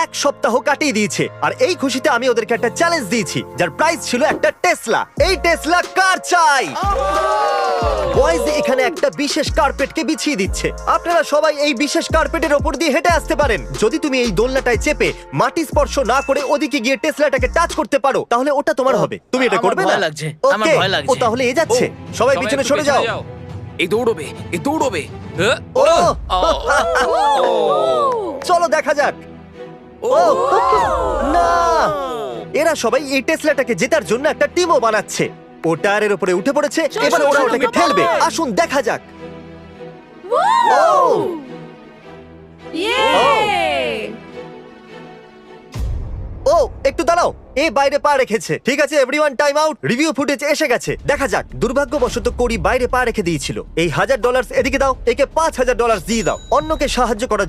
এক সপ্তাহ কাটিয়ে দিয়েছে আর এই খুশিতে আমি ওদেরকে একটা চ্যালেঞ্জ দিয়েছি যার প্রাইস ছিল একটা টেসলা। এই টেসলা কার চাই? বয়েজ এখানে একটা বিশেষ কার্পেটকে বিছিয়ে দিচ্ছে। আপনারা সবাই এই বিশেষ কার্পেটের ওপর দিয়ে হেঁটে আসতে পারেন। যদি তুমি এই দোলনাটায় চেপে মাটি স্পর্শ না করে ওদিকে গিয়ে টেসলাটাকে টাচ করতে পারো তাহলে ওটা তোমার হবে। তুমি এটা আমার করবে না? ভয় লাগছে, আমার Okay, ভয় লাগছে। ও তাহলে এ যাচ্ছে। সবাই পিছনে একটু সরে যাও। এই দৌড়বে এই দৌড়বে ও চলো দেখা যাক। ও না, এরা সবাই এই টেসলাটাকে জেতার জন্য একটা টিমও বানাচ্ছে। ও টায়ারের উপরে উঠে পড়েছে, এবার ওরা ওটাকে ঠেলবে। আসুন দেখা যাক। ও ও একটু দাঁড়াও, এ বাইরে পা রেখেছে। ঠিক আছে everyone, time out. Review footage এসে গেছে, দেখা যাক। দুর্ভাগ্যবশত কোরি বাইরে পা রেখে দিয়েছিল। এই $1000 এদিকে দাও, একে $5000 দিয়ে দাও। অন্যকে সাহায্য করার